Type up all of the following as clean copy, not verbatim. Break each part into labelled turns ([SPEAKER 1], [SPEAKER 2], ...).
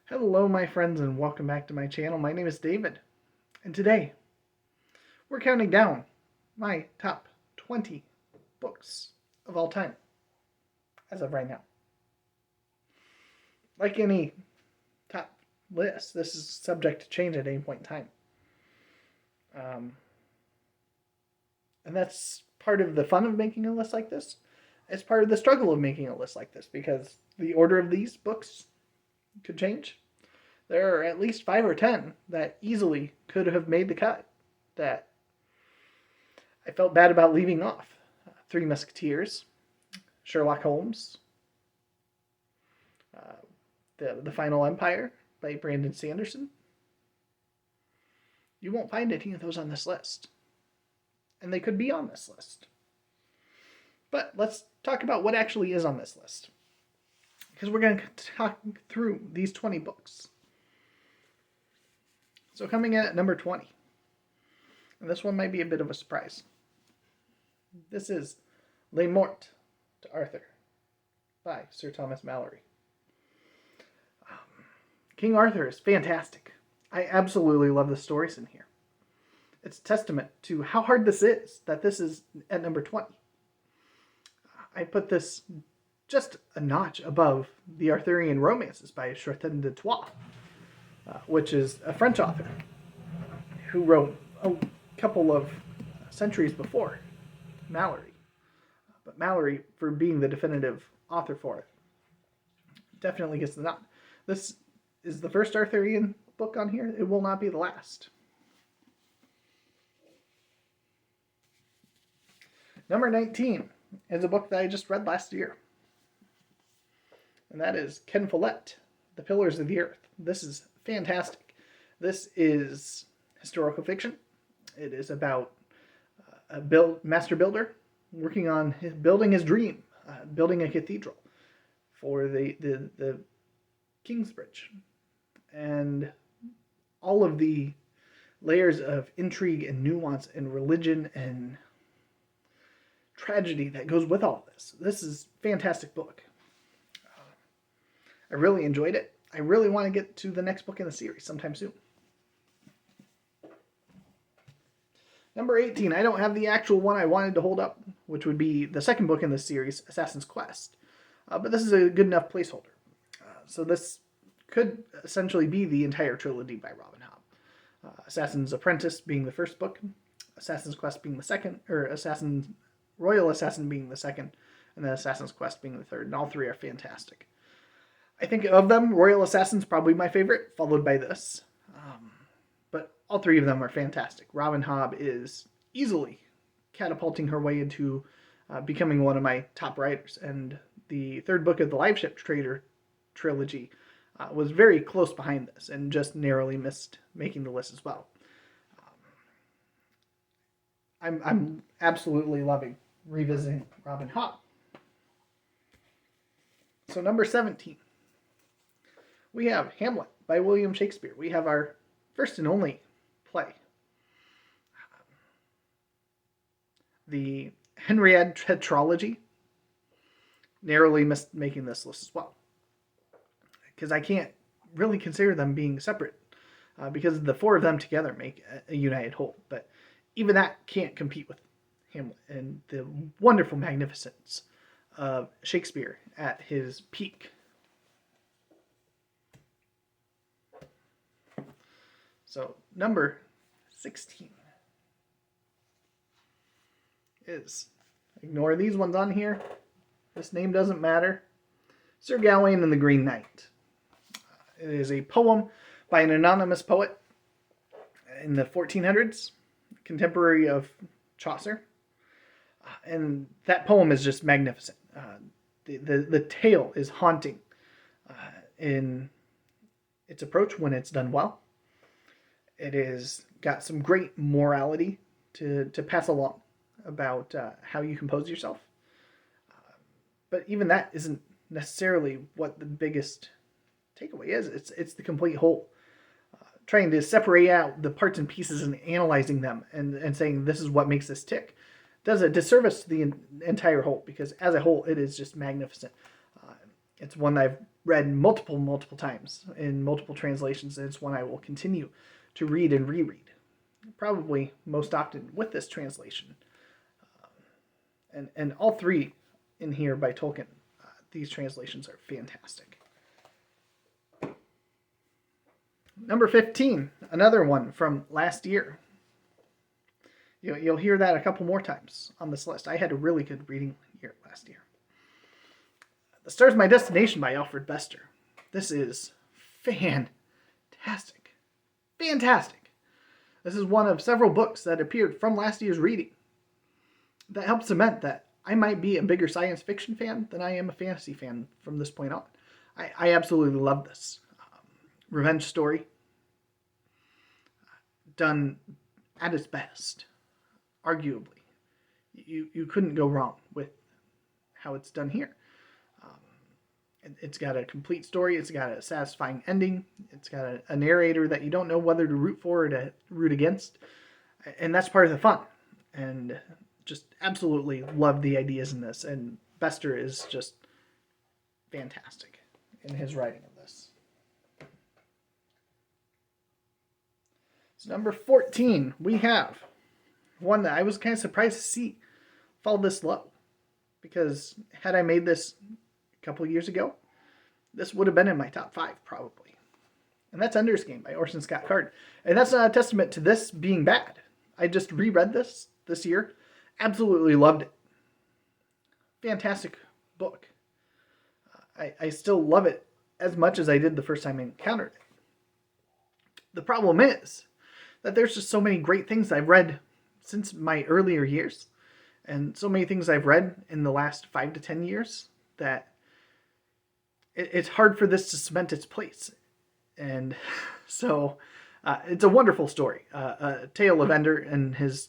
[SPEAKER 1] Hello my friends and welcome back to my channel. My name is David and today we're counting down my top 20 books of all time as of right now. Like any top list, this is subject to change at any point in time. And that's part of the fun of making a list like this. It's part of the struggle of making a list like this because the order of these books could change. There are at least 5 or 10 that easily could have made the cut that I felt bad about leaving off. Three Musketeers, Sherlock Holmes, the Final Empire by Brandon Sanderson. You won't find any of those on this list. And they could be on this list. But let's talk about what actually is on this list. Because we're going to talk through these 20 books. So coming in at number 20, and this one might be a bit of a surprise. This is Les Morts to Arthur by Sir Thomas Malory. King Arthur is fantastic. I absolutely love the stories in here. It's a testament to how hard this is, that this is at number 20. I put this just a notch above the Arthurian romances by Chrétien de Troyes, which is a French author who wrote a couple of centuries before Malory. But Malory, for being the definitive author for it, definitely gets the nod. This is the first Arthurian book on here. It will not be the last. Number 19 is a book that I just read last year. And that is Ken Follett, The Pillars of the Earth. This is fantastic. This is historical fiction. It is about a master builder working on building his dream, building a cathedral for the Kingsbridge. And all of the layers of intrigue and nuance and religion and tragedy that goes with all this. This is a fantastic book. I really enjoyed it. I really want to get to the next book in the series sometime soon. Number 18, I don't have the actual one I wanted to hold up, which would be the second book in the series, Assassin's Quest. But this is a good enough placeholder. So this could essentially be the entire trilogy by Robin Hobb. Assassin's Apprentice being the first book, Assassin's Quest being the second, or Royal Assassin being the second, and then Assassin's Quest being the third, and all three are fantastic. I think of them, Royal Assassin's probably my favorite, followed by this. But all three of them are fantastic. Robin Hobb is easily catapulting her way into becoming one of my top writers. And the third book of the Live Ship Trader trilogy was very close behind this and just narrowly missed making the list as well. I'm absolutely loving revisiting Robin Hobb. So number 17. We have Hamlet by William Shakespeare. We have our first and only play. The Henriade tetralogy narrowly missed making this list as well. Because I can't really consider them being separate. Because the four of them together make a united whole. But even that can't compete with Hamlet and the wonderful magnificence of Shakespeare at his peak. So, number 16 is, ignore these ones on here. This name doesn't matter. Sir Gawain and the Green Knight. It is a poem by an anonymous poet in the 1400s, contemporary of Chaucer. And that poem is just magnificent. The tale is haunting in its approach when it's done well. It is got some great morality to pass along about how you compose yourself. But even that isn't necessarily what the biggest takeaway is. It's the complete whole. Trying to separate out the parts and pieces and analyzing them and saying this is what makes this tick does a disservice to the entire whole, because as a whole it is just magnificent. It's one that I've read multiple times in multiple translations, and it's one I will continue to read and reread, probably most often with this translation. And all three in here by Tolkien, these translations are fantastic. Number 15, another one from last year. You'll hear that a couple more times on this list. I had a really good reading year last year. The Star's My Destination by Alfred Bester. This is fantastic. Fantastic. This is one of several books that appeared from last year's reading that helped cement that I might be a bigger science fiction fan than I am a fantasy fan from this point on. I absolutely love this. Revenge story. Done at its best. Arguably. You couldn't go wrong with how it's done here. It's got a complete story. It's got a satisfying ending. It's got a narrator that you don't know whether to root for or to root against. And that's part of the fun. And just absolutely love the ideas in this. And Bester is just fantastic in his writing of this. So number 14, we have one that I was kind of surprised to see fall this low. Because had I made this a couple years ago, this would have been in my top 5 probably. And that's Ender's Game by Orson Scott Card. And that's not a testament to this being bad. I just reread this year. Absolutely loved it. Fantastic book. I still love it as much as I did the first time I encountered it. The problem is that there's just so many great things I've read since my earlier years. And so many things I've read in the last 5 to 10 years that it's hard for this to cement its place. And so it's a wonderful story. A tale of Ender and his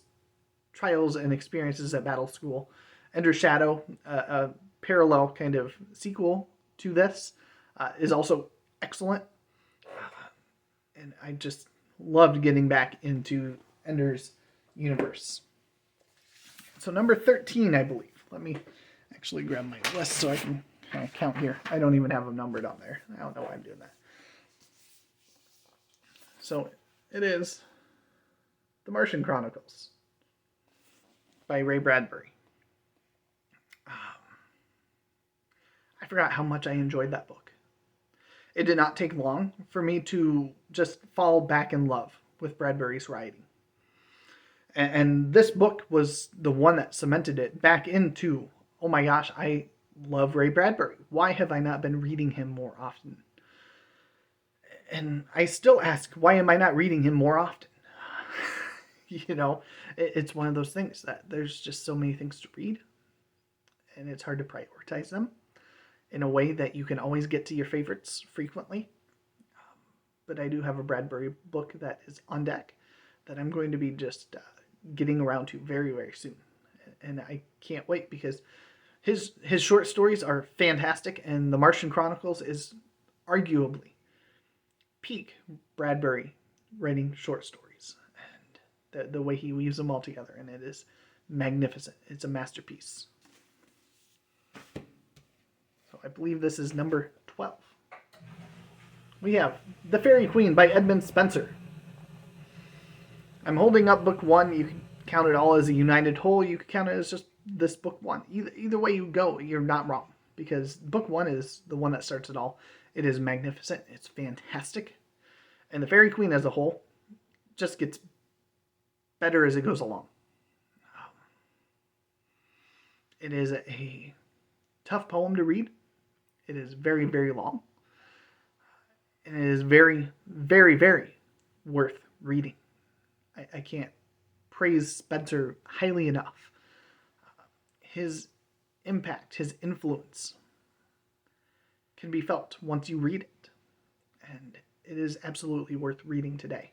[SPEAKER 1] trials and experiences at battle school. Ender's Shadow, a parallel kind of sequel to this, is also excellent. And I just loved getting back into Ender's universe. So number 13, I believe. Let me actually grab my list so I can kind of count here. I don't even have them numbered on there. I don't know why I'm doing that. So it is The Martian Chronicles by Ray Bradbury. I forgot how much I enjoyed that book. It did not take long for me to just fall back in love with Bradbury's writing. And this book was the one that cemented it back into, oh my gosh, I love Ray Bradbury. Why have I not been reading him more often? And I still ask, why am I not reading him more often? You know, it's one of those things that there's just so many things to read. And it's hard to prioritize them in a way that you can always get to your favorites frequently. But I do have a Bradbury book that is on deck that I'm going to be just getting around to very, very soon. And I can't wait because his short stories are fantastic, and The Martian Chronicles is arguably peak Bradbury writing short stories. And the way he weaves them all together, and it is magnificent. It's a masterpiece. So I believe this is number 12. We have The Fairy Queen by Edmund Spenser. I'm holding up book 1. You can count it all as a united whole. You can count it as just this book 1. Either way you go, you're not wrong. Because book 1 is the one that starts it all. It is magnificent. It's fantastic. And The Fairy Queen as a whole just gets better as it goes along. It is a tough poem to read. It is very, very long. And it is very, very, very worth reading. I can't praise Spenser highly enough. His impact, his influence can be felt once you read it. And it is absolutely worth reading today.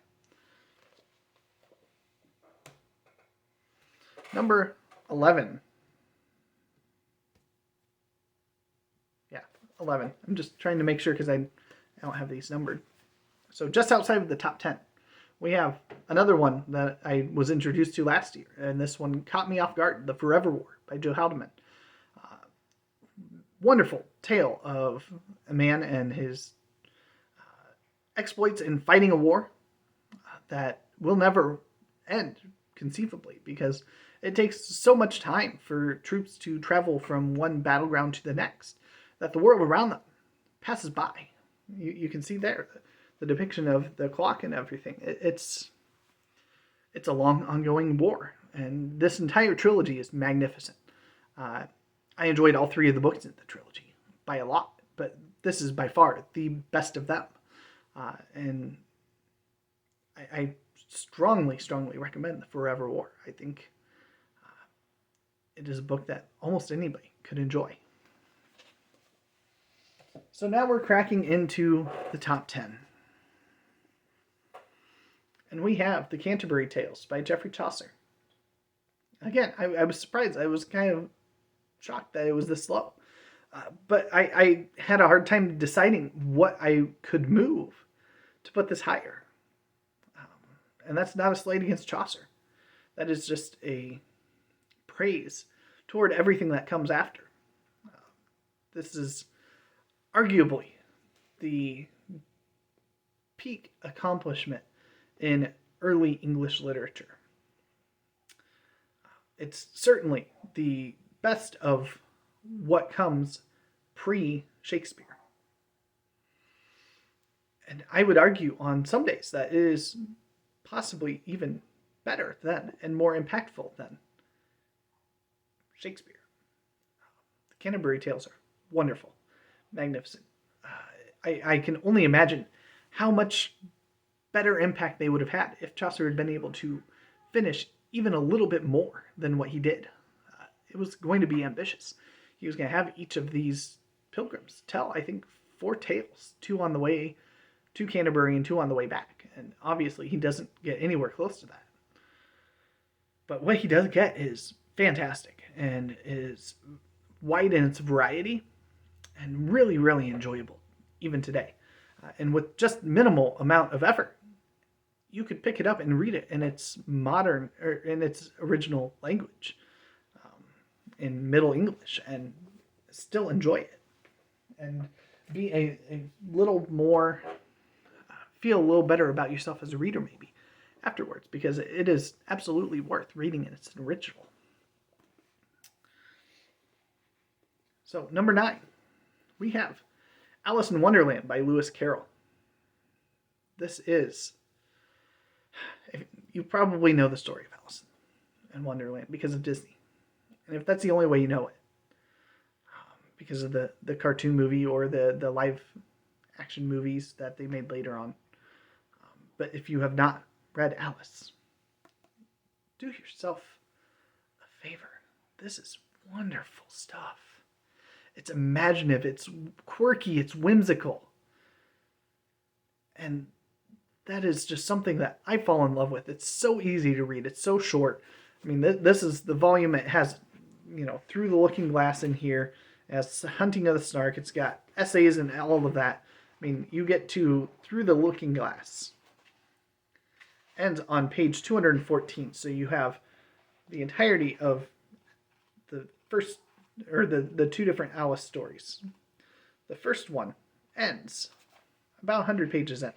[SPEAKER 1] Number 11. Yeah, 11. I'm just trying to make sure because I don't have these numbered. So just outside of the top 10, we have another one that I was introduced to last year. And this one caught me off guard. The Forever War by Joe Haldeman. wonderful tale of a man and his exploits in fighting a war that will never end, conceivably, because it takes so much time for troops to travel from one battleground to the next that the world around them passes by. You can see there the depiction of the clock and everything. It's a long, ongoing war, and this entire trilogy is magnificent. I enjoyed all three of the books in the trilogy by a lot, but this is by far the best of them. And I strongly, strongly recommend The Forever War. I think it is a book that almost anybody could enjoy. So now we're cracking into the top 10. And we have The Canterbury Tales by Geoffrey Chaucer. Again, I was surprised. I was kind of shocked that it was this low. But I had a hard time deciding what I could move to put this higher. And that's not a slight against Chaucer. That is just a praise toward everything that comes after. This is arguably the peak accomplishment in early English literature. It's certainly the best of what comes pre-Shakespeare. And I would argue on some days that it is possibly even better than and more impactful than Shakespeare. The Canterbury Tales are wonderful, magnificent. I can only imagine how much better impact they would have had if Chaucer had been able to finish even a little bit more than what he did. It was going to be ambitious. He was going to have each of these pilgrims tell, I think, 4 tales, 2 on the way to Canterbury and 2 on the way back. And obviously he doesn't get anywhere close to that. But what he does get is fantastic and is wide in its variety and really, really enjoyable, even today. And with just minimal amount of effort, you could pick it up and read it in its modern, or in its original language, in Middle English, and still enjoy it. And be a little more, feel a little better about yourself as a reader, maybe, afterwards, because it is absolutely worth reading in its original. So, number 9, we have Alice in Wonderland by Lewis Carroll. This is, you probably know the story of Alice in Wonderland because of Disney. And if that's the only way you know it, because of the cartoon movie or the live action movies that they made later on. But if you have not read Alice, do yourself a favor. This is wonderful stuff. It's imaginative, it's quirky, it's whimsical. And that is just something that I fall in love with. It's so easy to read. It's so short. I mean, this is the volume. It has, Through the Looking Glass in here. It has Hunting of the Snark. It's got essays and all of that. I mean, you get to Through the Looking Glass. Ends on page 214. So you have the entirety of the first, or the 2 different Alice stories. The first one ends about 100 pages in.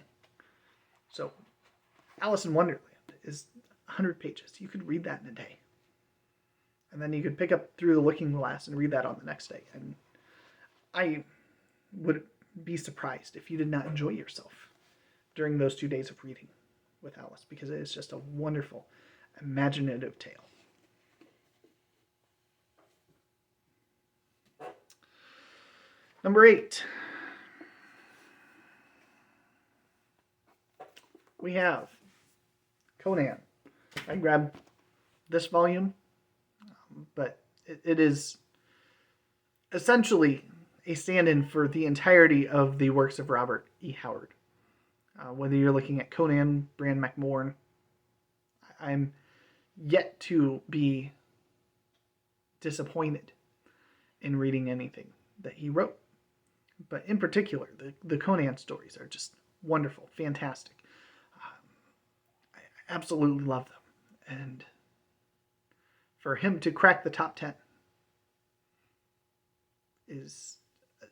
[SPEAKER 1] So, Alice in Wonderland is 100 pages. You could read that in a day. And then you could pick up Through the Looking Glass and read that on the next day. And I would be surprised if you did not enjoy yourself during those 2 days of reading with Alice, because it is just a wonderful, imaginative tale. Number 8. We have Conan. I grabbed this volume, but it is essentially a stand-in for the entirety of the works of Robert E. Howard. Whether you're looking at Conan, Bran McMorn, I'm yet to be disappointed in reading anything that he wrote. But in particular, the Conan stories are just wonderful, fantastic. I absolutely love them. And for him to crack the top 10 is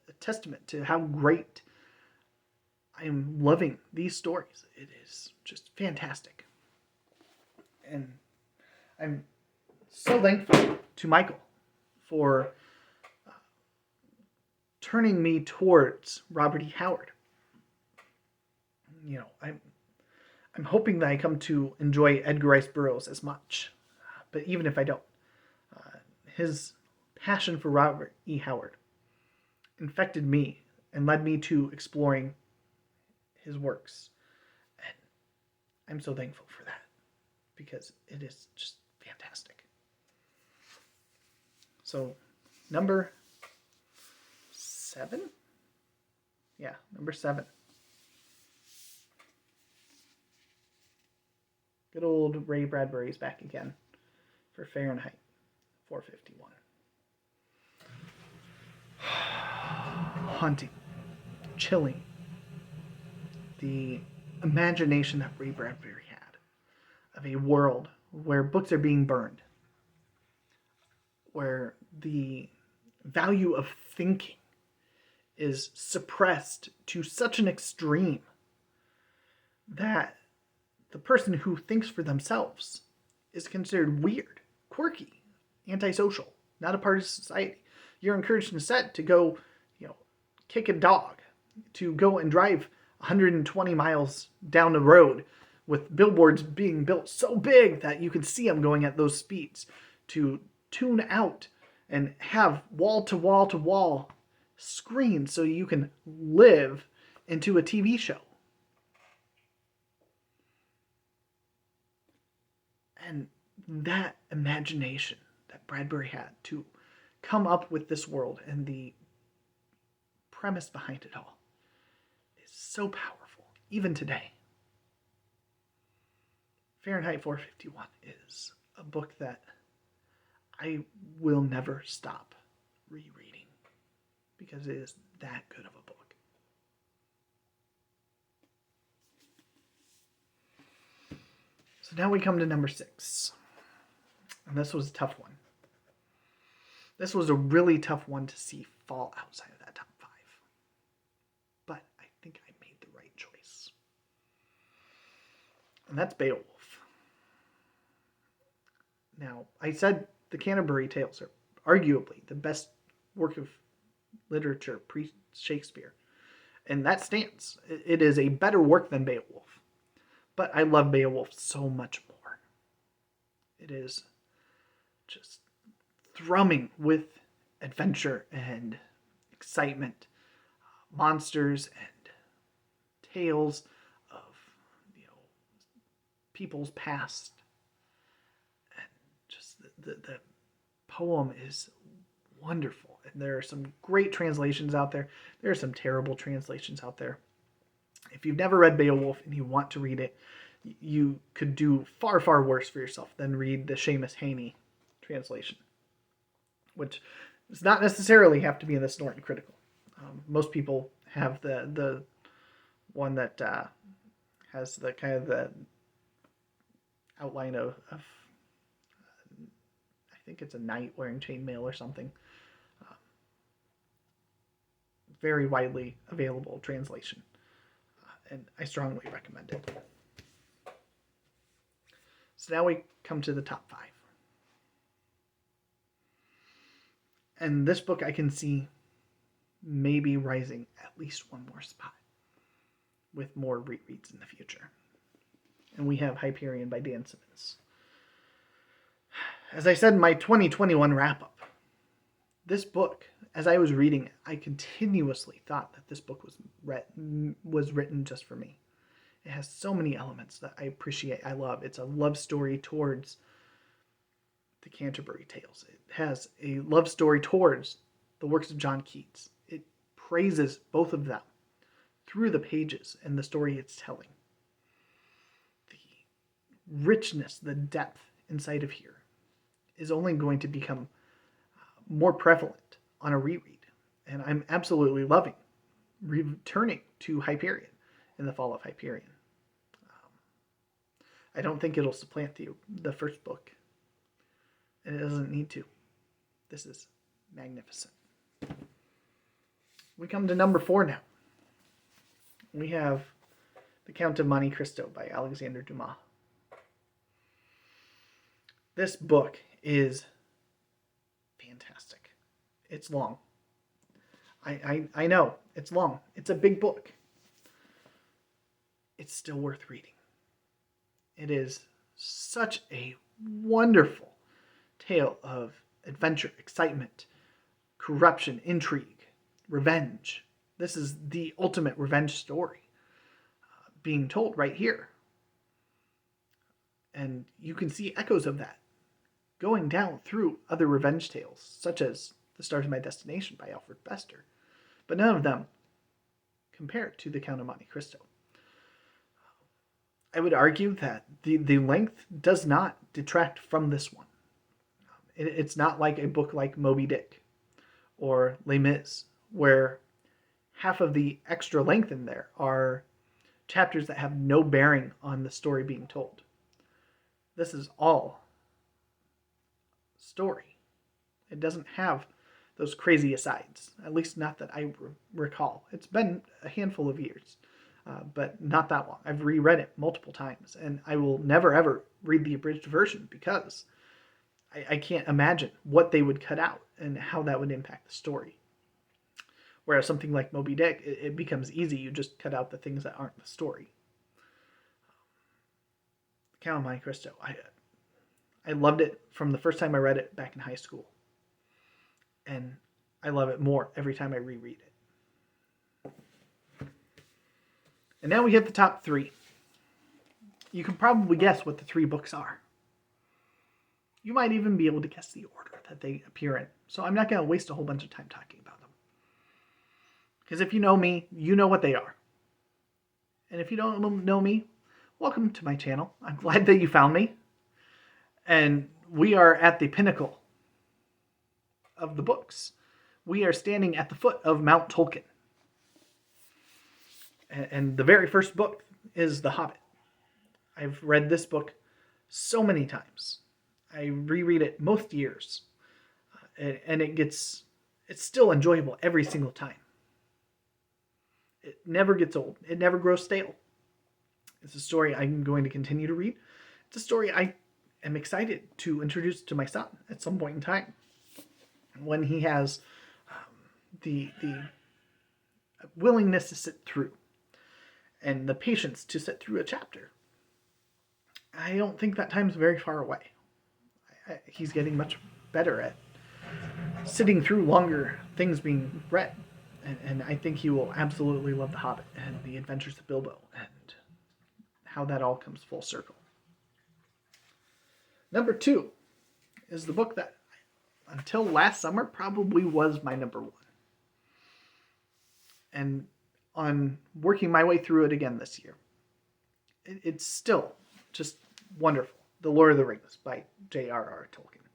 [SPEAKER 1] a testament to how great I am loving these stories. It is just fantastic. And I'm so thankful to Michael for turning me towards Robert E. Howard. You know, I'm hoping that I come to enjoy Edgar Rice Burroughs as much. But even if I don't, his passion for Robert E. Howard infected me and led me to exploring his works. And I'm so thankful for that because it is just fantastic. So, number 7? Yeah, number 7. Good old Ray Bradbury's back again for Fahrenheit 451. Haunting, chilling, the imagination that Ray Bradbury had of a world where books are being burned, where the value of thinking is suppressed to such an extreme that the person who thinks for themselves is considered weird, quirky, antisocial, not a part of society. You're encouraged instead to go, kick a dog, to go and drive 120 miles down the road with billboards being built so big that you can see them going at those speeds, to tune out and have wall-to-wall-to-wall screens so you can live into a TV show. And that imagination that Bradbury had to come up with this world and the premise behind it all is so powerful, even today. Fahrenheit 451 is a book that I will never stop rereading because it is that good of a book. So now we come to number 6. And this was a tough one. This was a really tough one to see fall outside of that top 5. But I think I made the right choice. And that's Beowulf. Now, I said the Canterbury Tales are arguably the best work of literature pre-Shakespeare. And that stands. It is a better work than Beowulf. But I love Beowulf so much more. It is just thrumming with adventure and excitement, monsters and tales of people's past, and just the poem is wonderful. And there are some great translations out there. There are some terrible translations out there. If you've never read Beowulf and you want to read it, you could do far, far worse for yourself than read the Seamus Heaney translation, which does not necessarily have to be in the Norton Critical. Most people have the one that has the kind of the outline of I think it's a knight wearing chainmail or something. Very widely available translation, and I strongly recommend it. So now we come to the top 5. And this book I can see maybe rising at least one more spot with more rereads in the future. And we have Hyperion by Dan Simmons. As I said in my 2021 wrap-up, this book, as I was reading it, I continuously thought that this book was written just for me. It has so many elements that I appreciate, I love. It's a love story towards the Canterbury Tales. It has a love story towards the works of John Keats. It praises both of them through the pages and the story it's telling. The richness, the depth inside of here is only going to become more prevalent on a reread. And I'm absolutely loving returning to Hyperion in the fall of Hyperion. I don't think it'll supplant the first book. And it doesn't need to. This is magnificent. we come to number 4 now. We have The Count of Monte Cristo by Alexander Dumas. This book is fantastic. It's long. I know, it's long. It's a big book. It's still worth reading. It is such a wonderful tale of adventure, excitement, corruption, intrigue, revenge. This is the ultimate revenge story being told right here. And you can see echoes of that going down through other revenge tales, such as The Stars of My Destination by Alfred Bester. But none of them compare to The Count of Monte Cristo. I would argue that the length does not detract from this one. It's not like a book like Moby Dick or Les Mis, where half of the extra length in there are chapters that have no bearing on the story being told. This is all story. It doesn't have those crazy asides, at least not that I recall. It's been a handful of years, but not that long. I've reread it multiple times, and I will never ever read the abridged version because I can't imagine what they would cut out and how that would impact the story. Whereas something like Moby Dick, it becomes easy. You just cut out the things that aren't the story. Count of Monte Cristo. I loved it from the first time I read it back in high school. And I love it more every time I reread it. And now we hit the top 3. You can probably guess what the 3 books are. You might even be able to guess the order that they appear in. So I'm not going to waste a whole bunch of time talking about them. Because if you know me, you know what they are. And if you don't know me, welcome to my channel. I'm glad that you found me. And we are at the pinnacle of the books. We are standing at the foot of Mount Tolkien. And the very first book is The Hobbit. I've read this book so many times. I reread it most years. And it's still enjoyable every single time. It never gets old. It never grows stale. It's a story I'm going to continue to read. It's a story I am excited to introduce to my son at some point in time, when he has the willingness to sit through and the patience to sit through a chapter. I don't think that time's very far away. He's getting much better at sitting through longer things being read. And I think he will absolutely love The Hobbit and the adventures of Bilbo and how that all comes full circle. Number 2 is the book that, until last summer, probably was my number 1. And on working my way through it again this year, it's still just wonderful. The Lord of the Rings by J.R.R. Tolkien.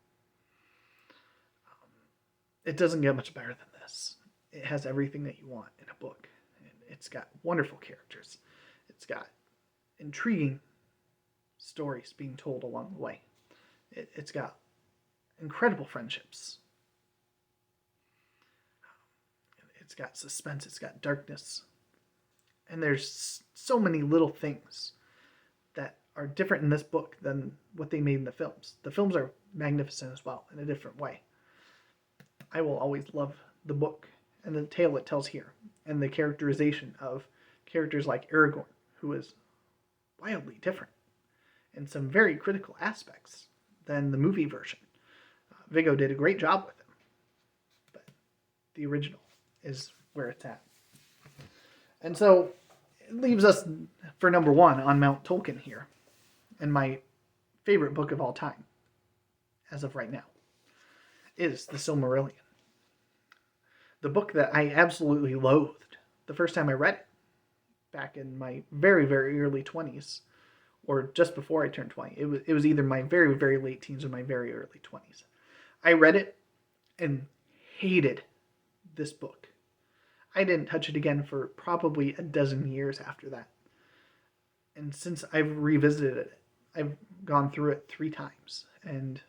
[SPEAKER 1] It doesn't get much better than this. It has everything that you want in a book. And it's got wonderful characters. It's got intriguing stories being told along the way. It's got incredible friendships. It's got suspense. It's got darkness. And there's so many little things that are different in this book than what they made in the films. The films are magnificent as well, in a different way. I will always love the book and the tale it tells here, and the characterization of characters like Aragorn, who is wildly different in some very critical aspects than the movie version. Viggo did a great job with him, but the original is where it's at. And so it leaves us for number 1 on Mount Tolkien here, and my favorite book of all time, as of right now, is The Silmarillion. The book that I absolutely loathed the first time I read it, back in my very, very early 20s, or just before I turned 20. It was either my very, very late teens or my very early 20s. I read it and hated this book. I didn't touch it again for probably a dozen years after that. And since I've revisited it, I've gone through it 3 times, and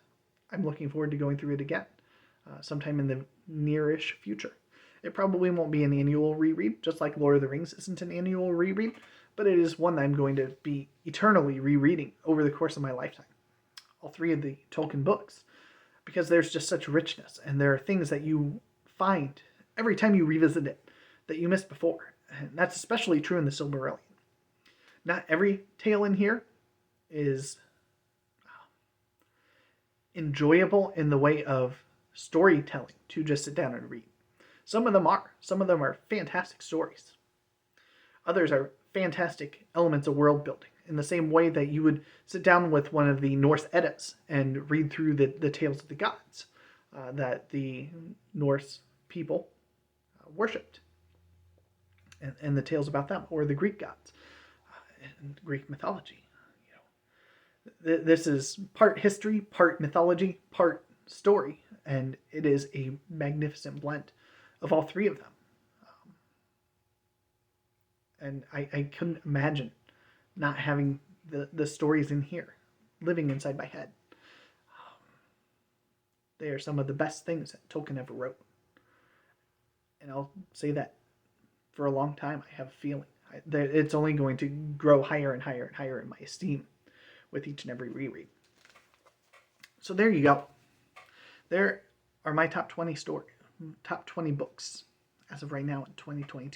[SPEAKER 1] I'm looking forward to going through it again sometime in the nearish future. It probably won't be an annual reread, just like Lord of the Rings isn't an annual reread, but it is one that I'm going to be eternally rereading over the course of my lifetime. All three of the Tolkien books, because there's just such richness, and there are things that you find every time you revisit it that you missed before. And that's especially true in the Silmarillion. Not every tale in here is enjoyable in the way of storytelling to just sit down and read. Some of them are. Some of them are fantastic stories. Others are fantastic elements of world building, in the same way that you would sit down with one of the Norse Eddas and read through the tales of the gods that the Norse people worshipped, and the tales about them, or the Greek gods and Greek mythology. This is part history, part mythology, part story, and it is a magnificent blend of all three of them. And I couldn't imagine not having the stories in here living inside my head. They are some of the best things that Tolkien ever wrote. And I'll say that for a long time. I have a feeling it's only going to grow higher and higher and higher in my esteem with each and every reread. So there you go. There are my top 20 top 20 books as of right now in 2022.